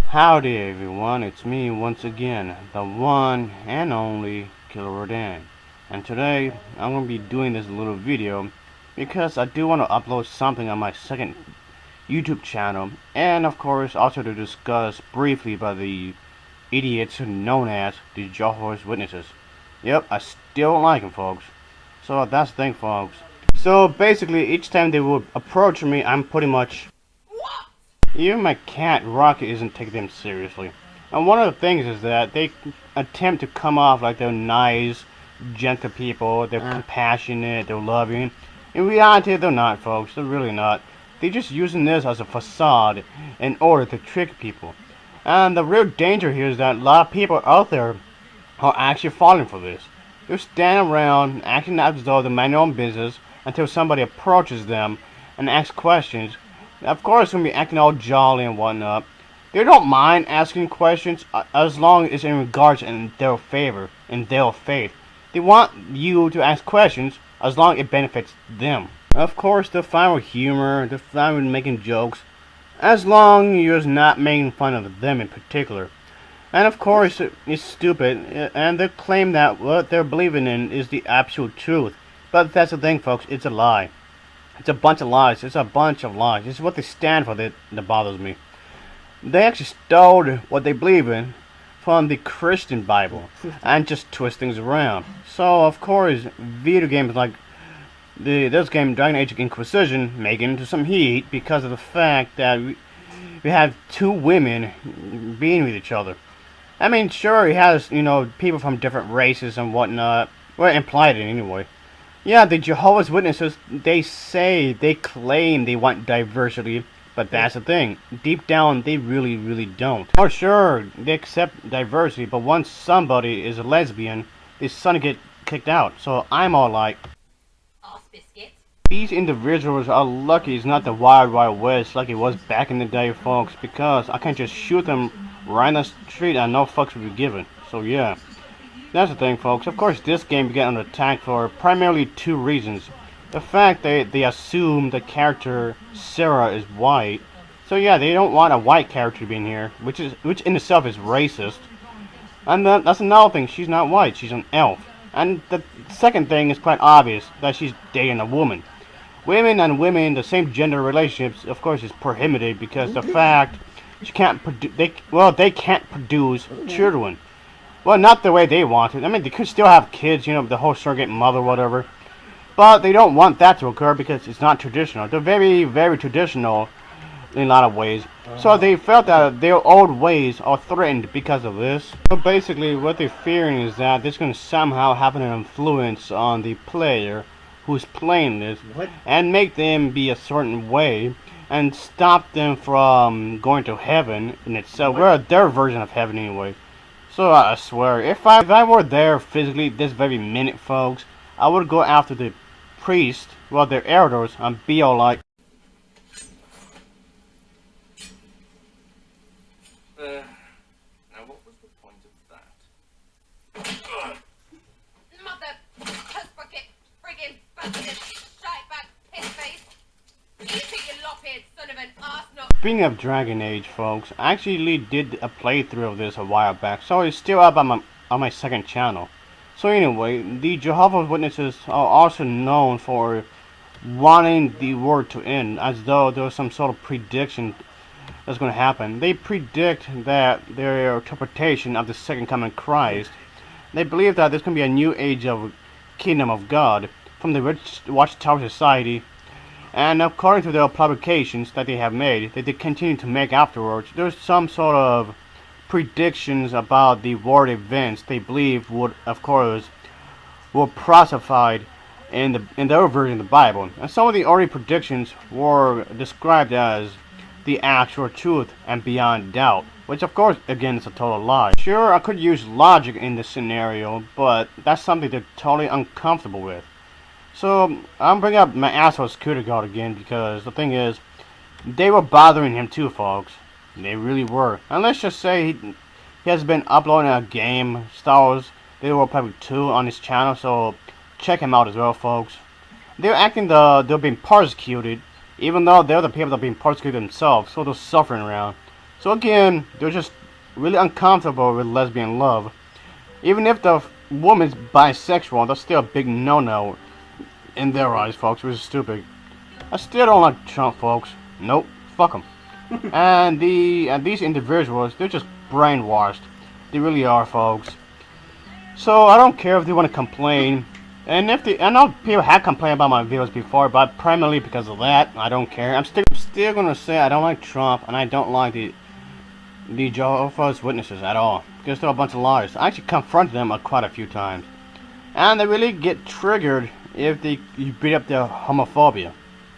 Howdy everyone, it's me once again, the one and only Killerrodan. And today, I'm going to be doing this little video because I do want to upload something on my second YouTube channel, and of course also to discuss briefly about the idiots known as the Jehovah's Witnesses. Yep, I still don't like them, folks. So that's the thing, folks. So basically, each time they would approach me, I'm pretty much... Even my cat, Rocket, isn't taking them seriously. And one of the things is that they attempt to come off like they're nice, gentle people, they're compassionate, they're loving. In reality, they're not, folks. They're really not. They're just using this as a facade in order to trick people. And the real danger here is that a lot of people out there are actually falling for this. They're standing around, acting as though they mind their own business until somebody approaches them and asks questions. Of course, they're going to be acting all jolly and whatnot. They don't mind asking questions as long as it's in regards in their favor, in their faith. They want you to ask questions as long as it benefits them. Of course, they're fine with humor, they're fine with making jokes, as long as you're not making fun of them in particular. And of course, it's stupid, and they claim that what they're believing in is the absolute truth. But that's the thing, folks, it's a lie. It's a bunch of lies. It's a bunch of lies. It's what they stand for that bothers me. They actually stole what they believe in from the Christian Bible and just twist things around. So, of course, video games like this game, Dragon Age Inquisition, make it into some heat because of the fact that we have two women being with each other. I mean, sure, it has, people from different races and whatnot. Well, implied it anyway. Yeah, the Jehovah's Witnesses, they claim they want diversity, but that's the thing. Deep down, they really don't. Oh, sure, they accept diversity, but once somebody is a lesbian, they suddenly get kicked out. So I'm all like, these individuals are lucky it's not the Wild Wild West like it was back in the day, folks, because I can't just shoot them right in the street and no fucks will be given. So yeah. That's the thing, folks. Of course, this game began under attack for primarily two reasons. The fact that they assume the character Sarah is white. So yeah, they don't want a white character to be in here, which in itself is racist. And that's another thing. She's not white. She's an elf. And the second thing is quite obvious, that she's dating a woman. Women and women in the same gender relationships, of course, is prohibited because the fact she can't they can't produce children. Well, not the way they want it. I mean, they could still have kids, the whole surrogate mother, whatever. But they don't want that to occur because it's not traditional. They're very traditional in a lot of ways. So they felt that their old ways are threatened because of this. So basically, what they're fearing is that this is going to somehow have an influence on the player who's playing this and make them be a certain way and stop them from going to heaven in itself. We're their version of heaven anyway. So I swear, if I were there physically this very minute, folks, I would go after the priest, well, their elders, and be all like, now what was the point of that? Mother, bucket, friggin' bastard, shite-bag, piss-face. Eat it, you lop-eared son of an arsenal. Speaking of Dragon Age, folks, I actually did a playthrough of this a while back, so it's still up on my second channel. So anyway, the Jehovah's Witnesses are also known for wanting the world to end, as though there was some sort of prediction that's going to happen. They predict that their interpretation of the second coming of Christ, they believe that there's going to be a new age of kingdom of God from the Watchtower Society. And according to their publications that they have made, that they continue to make afterwards, there's some sort of predictions about the world events they believe would, of course, were prophesied in their version of the Bible. And some of the early predictions were described as the actual truth and beyond doubt, which of course, again, is a total lie. Sure, I could use logic in this scenario, but that's something they're totally uncomfortable with. So, I'm bringing up my asshole security guard again because the thing is, they were bothering him too, folks. They really were. And let's just say he has been uploading a game, Star Wars They were probably 2 on his channel, so check him out as well, folks. They're acting they're being persecuted, even though they're the people that are being persecuted themselves, so they're suffering around. So again, they're just really uncomfortable with lesbian love. Even if the woman's bisexual, that's still a big no-no in their eyes, folks, which is stupid. I still don't like Trump, folks. Nope, fuck them. and these individuals, they're just brainwashed. They really are, folks. So I don't care if they want to complain. And I know people have complained about my videos before, but primarily because of that, I don't care. I'm still gonna say I don't like Trump, and I don't like the Jehovah's Witnesses at all, because they're a bunch of liars. I actually confronted them quite a few times, and they really get triggered if you beat up their homophobia.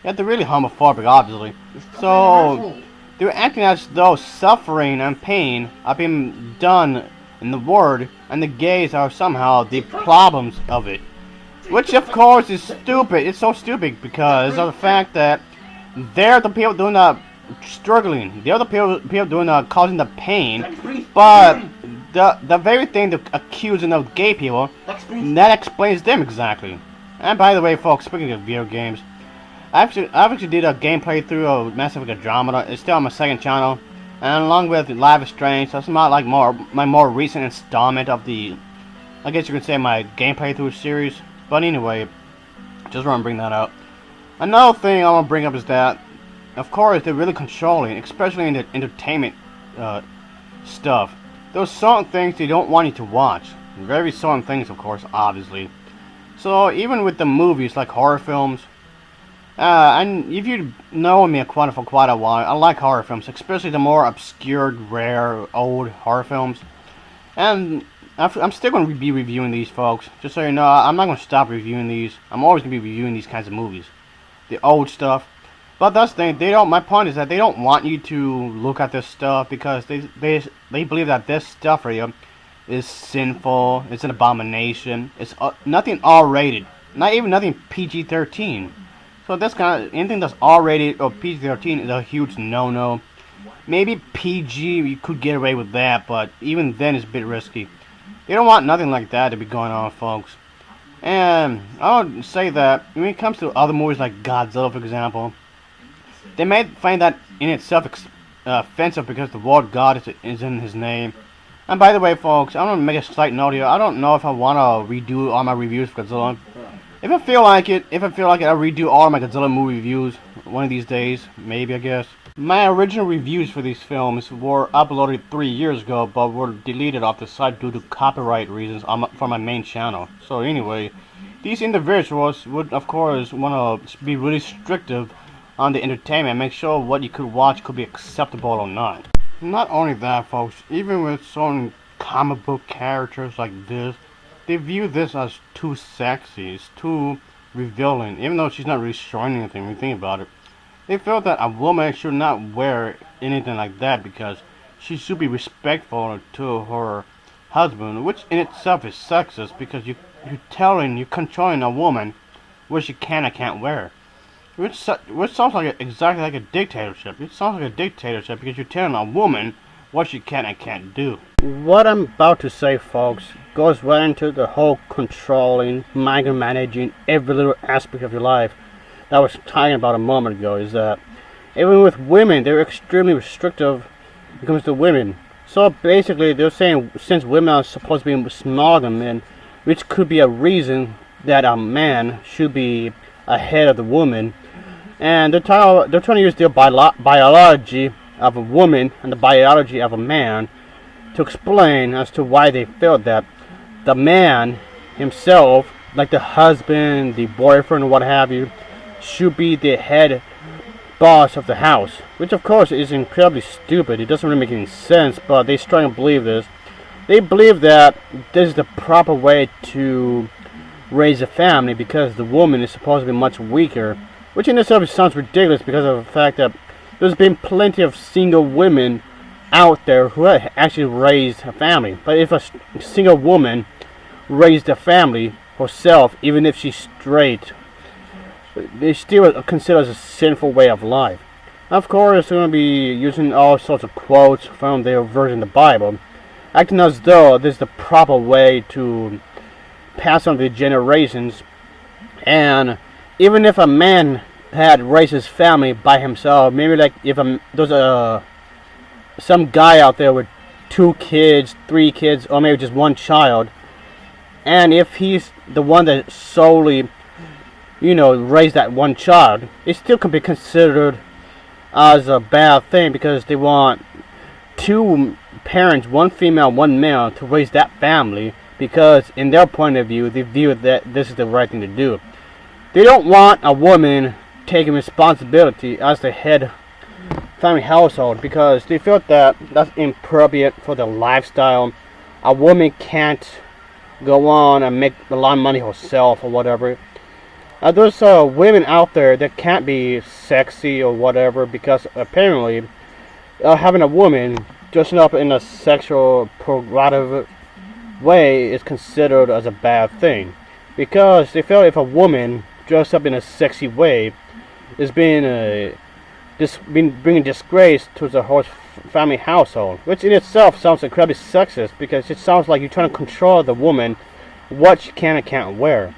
Yeah, they're really homophobic, obviously. So they're acting as though suffering and pain are being done in the world, and the gays are somehow the problems of it. Which, of course, is stupid. It's so stupid because of the fact that they're the people doing the struggling. They're the people doing causing the pain. But the very thing they're accusing of gay people, that explains them exactly. And by the way, folks, speaking of video games, I actually did a gameplay through of Mass Effect Andromeda. It's still on my second channel, and along with Live is Strange. That's not like my more recent installment of the, I guess you could say, my gameplay through series. But anyway, just want to bring that up. Another thing I want to bring up is that, of course, they're really controlling, especially in the entertainment stuff. There's certain things they don't want you to watch. Very certain things, of course, obviously. So even with the movies, like horror films, and if you know me for quite a while, I like horror films, especially the more obscure, rare, old horror films. And I'm still going to be reviewing these, folks. Just so you know, I'm not going to stop reviewing these. I'm always going to be reviewing these kinds of movies. The old stuff. But that's the thing, my point is that they don't want you to look at this stuff because they believe that this stuff here is sinful, it's an abomination, it's nothing R-rated, not even nothing PG-13. So this kind of, anything that's R-rated or PG-13 is a huge no-no. Maybe PG, you could get away with that, but even then it's a bit risky. They don't want nothing like that to be going on, folks. And I would say that when it comes to other movies like Godzilla, for example, they may find that in itself offensive because the word God is in his name. And by the way, folks, I'm gonna make a slight note here. I don't know if I want to redo all my reviews for Godzilla. If I feel like it, I'll redo all my Godzilla movie reviews one of these days. Maybe, I guess. My original reviews for these films were uploaded 3 years ago, but were deleted off the site due to copyright reasons for my main channel. So anyway, these individuals would, of course, want to be really restrictive on the entertainment, make sure what you could watch could be acceptable or not. Not only that, folks, even with certain comic book characters like this, they view this as too sexy, it's too revealing, even though she's not really showing anything when you think about it. They feel that a woman should not wear anything like that because she should be respectful to her husband, which in itself is sexist because you're controlling a woman what she can and can't wear. Which sounds like exactly like a dictatorship. It sounds like a dictatorship because you're telling a woman what she can and can't do. What I'm about to say, folks, goes right into the whole controlling, micromanaging every little aspect of your life that I was talking about a moment ago. Is that even with women, they're extremely restrictive when it comes to women. So basically, they're saying since women are supposed to be smaller than men, which could be a reason that a man should be ahead of the woman, and they're trying to use their biology of a woman and the biology of a man to explain as to why they feel that the man himself, like the husband, the boyfriend, or what have you, should be the head boss of the house, which of course is incredibly stupid. It doesn't really make any sense, but they strongly believe this. They believe that this is the proper way to raise a family because the woman is supposed to be much weaker, which in itself sounds ridiculous because of the fact that there's been plenty of single women out there who have actually raised a family. But if a single woman raised a family herself, even if she's straight, they still consider it as a sinful way of life. Of course, they're going to be using all sorts of quotes from their version of the Bible, acting as though this is the proper way to pass on the generations. And even if a man had raised his family by himself, maybe like if there's a some guy out there with 2 kids, 3 kids, or maybe just 1 child, and if he's the one that solely, raised that 1 child, it still can be considered as a bad thing because they want 2 parents, 1 female, 1 male, to raise that family because in their point of view, they view that this is the right thing to do. They don't want a woman taking responsibility as the head family household because they feel that that's inappropriate for their lifestyle. A woman can't go on and make a lot of money herself or whatever. There's women out there that can't be sexy or whatever because apparently having a woman dressing up in a sexual provocative way is considered as a bad thing because they feel if a woman dressed up in a sexy way is bringing disgrace to the whole family household, which in itself sounds incredibly sexist because it sounds like you're trying to control the woman what she can and can't wear.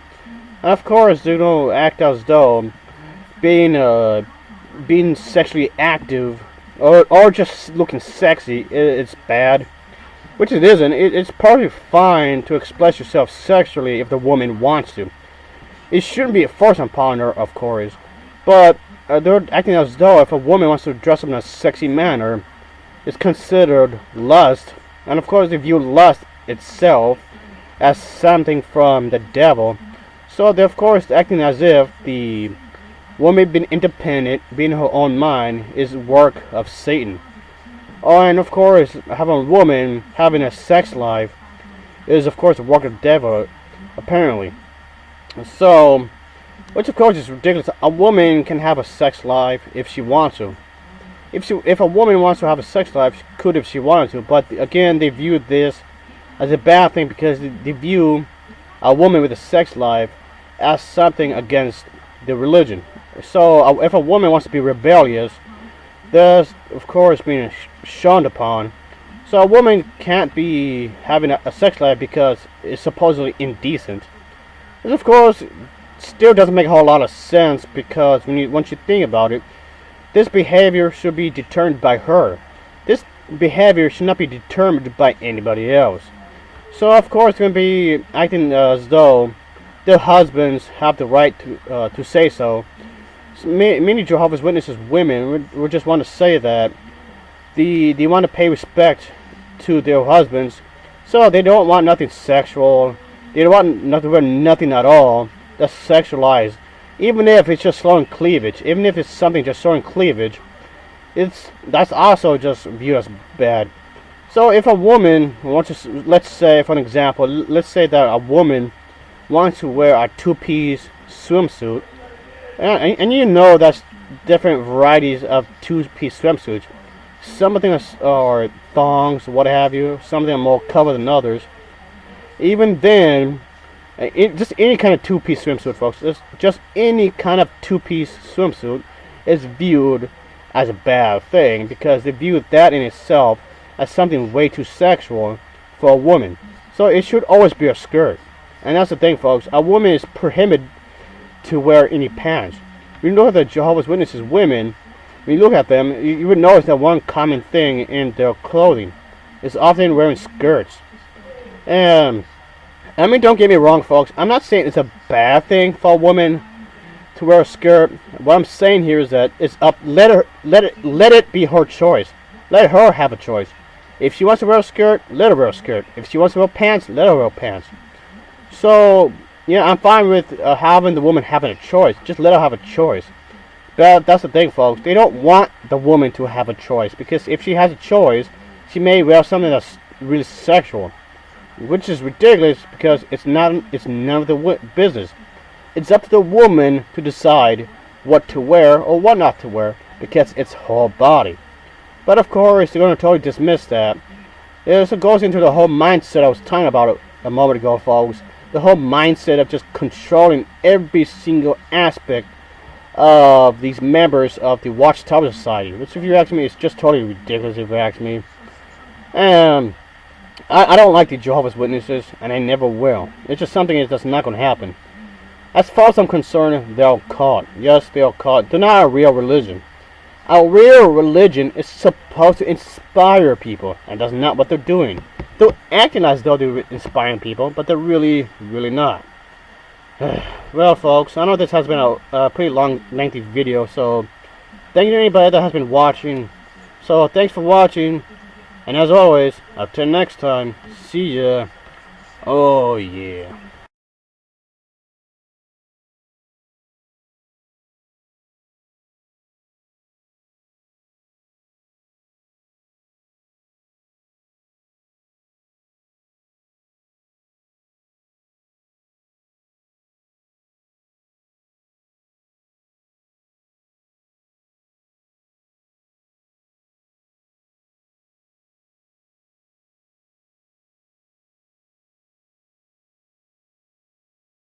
And of course, they don't act as though being sexually active or just looking sexy it's bad, which it isn't. It's probably fine to express yourself sexually if the woman wants to. It shouldn't be a force upon her, of course, but they're acting as though if a woman wants to dress up in a sexy manner, it's considered lust. And of course, they view lust itself as something from the devil. So they're of course acting as if the woman being independent, being her own mind, is work of Satan. Oh, and of course, having a woman having a sex life is of course a work of the devil, apparently. So, which of course is ridiculous. A woman can have a sex life if she wants to. If a woman wants to have a sex life, she could if she wanted to. But again, they view this as a bad thing because they view a woman with a sex life as something against the religion. So if a woman wants to be rebellious, that's of course being shunned upon. So a woman can't be having a sex life because it's supposedly indecent. This of course still doesn't make a whole lot of sense because once you think about it, this behavior should be determined by her. This behavior should not be determined by anybody else. So of course they're going to be acting as though their husbands have the right to say so. Many Jehovah's Witnesses women would just want to say that they want to pay respect to their husbands, so they don't want nothing sexual. They don't want nothing at all that's sexualized. Even if it's just showing cleavage, even if it's something just showing cleavage, that's also just viewed as bad. So if a woman wants to, let's say for an example, let's say that a woman wants to wear a 2-piece swimsuit, and that's different varieties of 2-piece swimsuits. Some of them are thongs, what have you. Some of them are more covered than others. Even then, just any kind of 2-piece swimsuit, folks. Just any kind of 2-piece swimsuit is viewed as a bad thing because they view that in itself as something way too sexual for a woman. So it should always be a skirt. And that's the thing, folks. A woman is prohibited to wear any pants. When you look at the Jehovah's Witnesses women, when you look at them, you would notice that one common thing in their clothing is often wearing skirts. And I mean, don't get me wrong, folks. I'm not saying it's a bad thing for a woman to wear a skirt. What I'm saying here is that it's up. Let it be her choice. Let her have a choice. If she wants to wear a skirt, let her wear a skirt. If she wants to wear pants, let her wear pants. So, yeah, I'm fine with having the woman having a choice. Just let her have a choice. But that's the thing, folks. They don't want the woman to have a choice because if she has a choice, she may wear something that's really sexual, which is ridiculous because it's none of the business. It's up to the woman to decide what to wear or what not to wear because it's her body. But of course, they're going to totally dismiss that. It goes into the whole mindset I was talking about a moment ago, folks. The whole mindset of just controlling every single aspect of these members of the Watchtower Society, which, if you ask me, is just totally ridiculous. If you ask me, I don't like the Jehovah's Witnesses, and I never will. It's just something that's not going to happen. As far as I'm concerned, they're caught. Yes, they're caught. They're not a real religion. A real religion is supposed to inspire people, and that's not what they're doing. They're acting as though they're inspiring people, but they're really not. Well, folks, I know this has been a pretty long, lengthy video, so thank you to anybody that has been watching. So, thanks for watching, and as always, until next time, see ya. Oh, yeah.